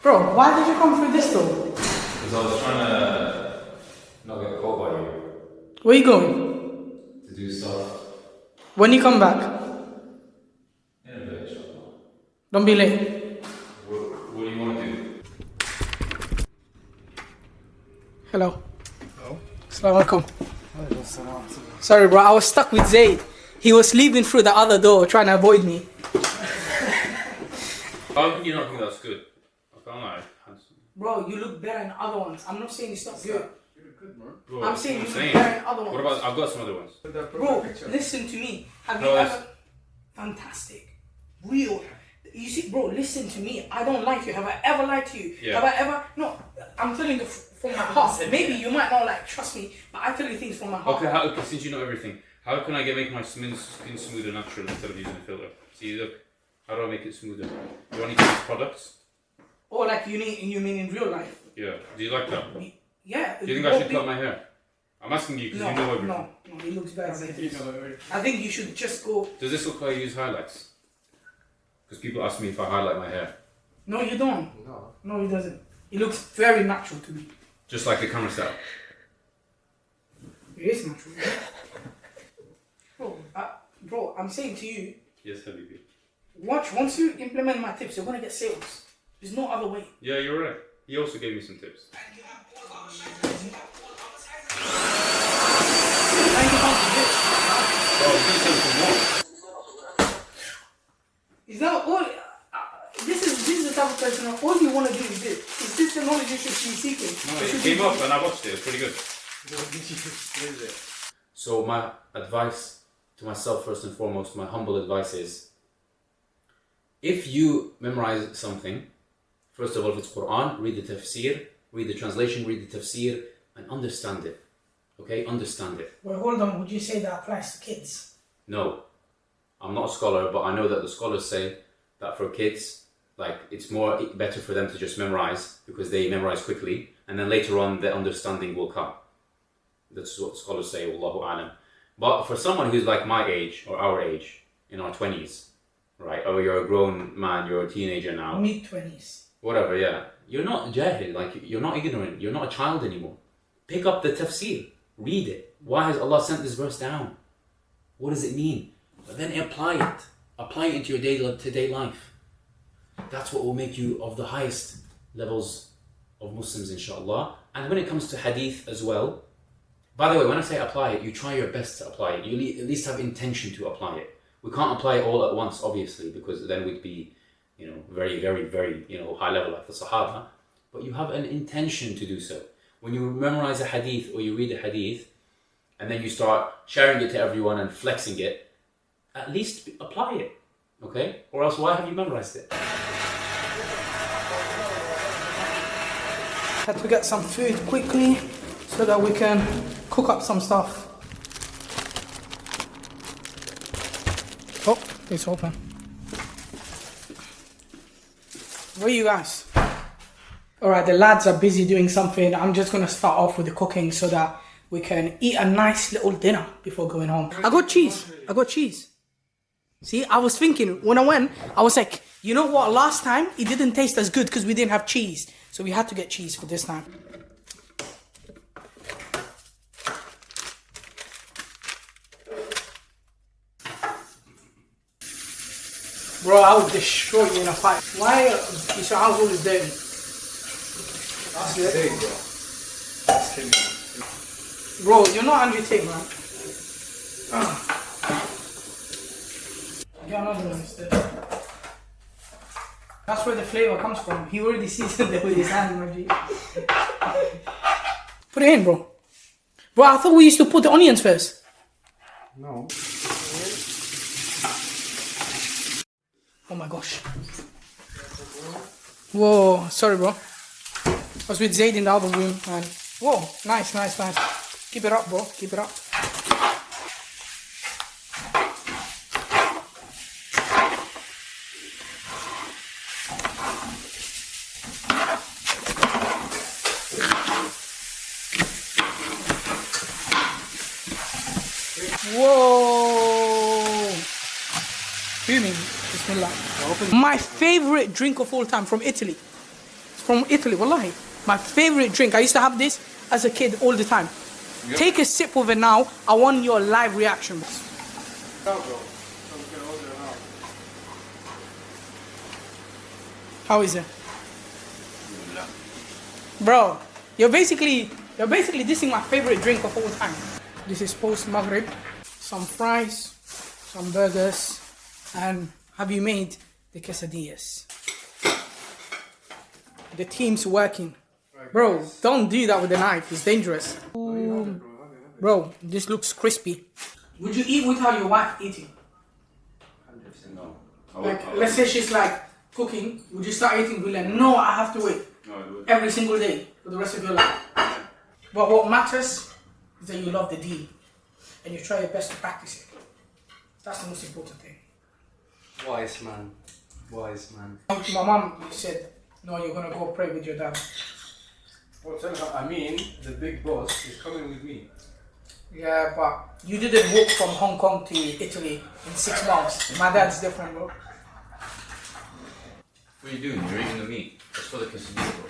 Bro, why did you come through this door? Because I was trying to not get caught by you. Where you going? To do stuff. When you come back? In a bit, inshallah. Don't be late. What do you want to do? Hello. Hello. Assalamu alaikum. Sorry bro, I was stuck with Zayd. He was leaving through the other door trying to avoid me. How can you not think that's good? I can't lie. Bro, you look better than other ones. I'm not saying it's not good. You look good, man. Bro, I'm saying you look better than other ones. What about, I've got some other ones. Bro, listen to me. Have you ever... Fantastic. Real. You see, bro, listen to me. I don't like you. Have I ever lied to you? Yeah. Have I ever... No, I'm telling you from my heart. Maybe you might not trust me, but I tell you things from my heart. Okay, since you know everything, how can I make my skin smooth and natural instead of using a filter? See, look. How do I make it smoother? Do I need to use products? Or you mean in real life? Yeah. Do you like that? Yeah. Do you think I should cut my hair? I'm asking you because you know everything. No, it looks better. I think you should just go... Does this look like I use highlights? Because people ask me if I highlight my hair. No, you don't. No, it doesn't. It looks very natural to me. Just like the camera setup. It is natural. Bro, I'm saying to you... Yes, Habibi. Once you implement my tips, you're going to get sales. There's no other way. Yeah, you're right. He also gave me some tips. Is that all? This is the type of person. All you want to do is this. Is this the knowledge you should be seeking? No, it came up and I watched it. It's pretty good. So my advice to myself, first and foremost, my humble advice is, if you memorize something, first of all, if it's Quran, read the tafsir, read the translation, read the tafsir, and understand it. Okay, understand it. Well, hold on. Would you say that applies to kids? No, I'm not a scholar, but I know that the scholars say that for kids, it's better for them to just memorize because they memorize quickly, and then later on the understanding will come. That's what scholars say. Wallahu alam. But for someone who's like my age or our age, in our 20s, right? Oh, you're a grown man. You're a teenager now. Mid-20s. Whatever, yeah. You're not jahil. You're not ignorant. You're not a child anymore. Pick up the tafsir. Read it. Why has Allah sent this verse down? What does it mean? But then apply it. Apply it into your day-to-day life. That's what will make you of the highest levels of Muslims, inshallah. And when it comes to hadith as well, by the way, when I say apply it, you try your best to apply it. You at least have intention to apply it. We can't apply it all at once, obviously, because then we'd be, very, very, very, high level like the Sahaba. But you have an intention to do so. When you memorize a hadith or you read a hadith, and then you start sharing it to everyone and flexing it, at least apply it, okay? Or else why have you memorized it? Had to get some food quickly so that we can cook up some stuff. Oh, it's open. Where are you guys? Alright, the lads are busy doing something. I'm just going to start off with the cooking so that we can eat a nice little dinner before going home. I got cheese. See, I was thinking, when I went, I was like, you know what, last time it didn't taste as good because we didn't have cheese. So we had to get cheese for this time. Bro, I would destroy you in a fight. Why is your house always dirty? That's it. There you go. That's killing me. Bro, you're not Andrew Tate, man. Get another one instead. That's where the flavor comes from. He already seasoned it with his hand, my G. Put it in, bro. Bro, I thought we used to put the onions first. No. Oh my gosh. Whoa, sorry, bro. I was with Zayd in the other room and whoa, nice. Keep it up, bro. Keep it up. Whoa! Fuming. Bismillah. My favorite drink of all time from Italy. from Italy, wallahi. My favorite drink. I used to have this as a kid all the time. Yep. Take a sip of it now. I want your live reaction. How is it? Bro, you're basically dissing my favorite drink of all time. This is post Maghrib. Some fries, some burgers, and have you made the quesadillas? The team's working. Bro, don't do that with a knife. It's dangerous. Ooh. Bro, this looks crispy. Would you eat without your wife eating? 100% no. Like, let's say she's like cooking. Would you start eating? Be like, no, I have to wait. No, I would. Every single day for the rest of your life. But what matters is that you love the deed and you try your best to practice it. That's the most important thing. Wise man. Wise man. My mom said, no, you're gonna go pray with your dad. Well, tell her, I mean, the big boss is coming with me. Yeah, but you didn't walk from Hong Kong to Italy in 6 months. My dad's different, bro. What are you doing? You're eating the meat. That's for the quesadilla, bro.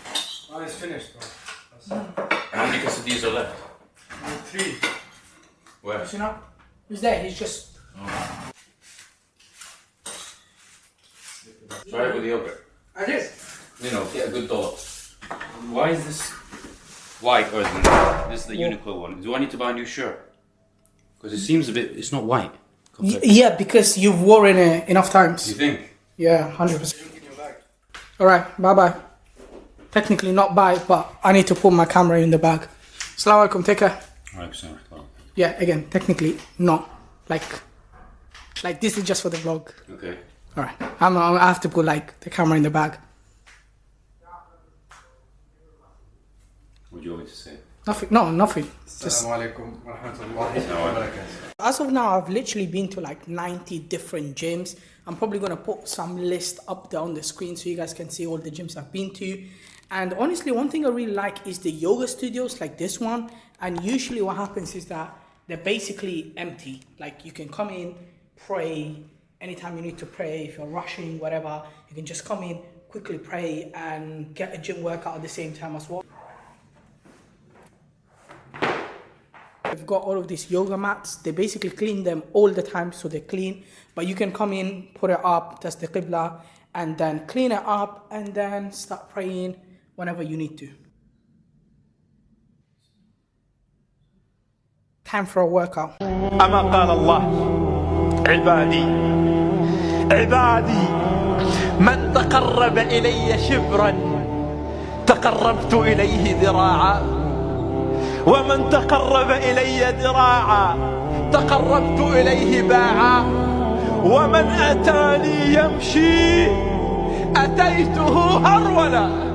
Oh, it's finished, bro. How many quesadillas are left? 3. Where? You know? He's there, he's just... Oh. Try it with yogurt. I did. You know, get a good dollop. Why is this white or this is the Uniqlo one? Do I need to buy a new shirt? Because it seems a bit, it's not white. Yeah, because you've worn it enough times. You think? Yeah, 100%. Alright, bye-bye. Technically not bye, but I need to put my camera in the bag. Assalamu alaikum, take care. Yeah, again, technically not. Like this is just for the vlog. Okay. Alright, I have to put like the camera in the bag. What do you want me to say? Nothing, no, nothing. Just, Assalamu alaikum wa rahmatullahi wa barakatuh. as of now, I've literally been to like 90 different gyms. I'm probably going to put some list up there on the screen so you guys can see all the gyms I've been to. And honestly, one thing I really like is the yoga studios like this one. And usually what happens is that they're basically empty. Like you can come in, pray, anytime you need to pray, if you're rushing, whatever, you can just come in, quickly pray and get a gym workout at the same time as well. We've got all of these yoga mats. They basically clean them all the time, so they're clean. But you can come in, put it up, that's the qibla, and then clean it up, and then start praying whenever you need to. Time for a workout. أما قال الله عبادي من تقرب إلي شبرا تقربت إليه ذراعا ومن تقرب إلي ذراعا تقربت إليه باعا ومن أتاني يمشي أتيته هرولا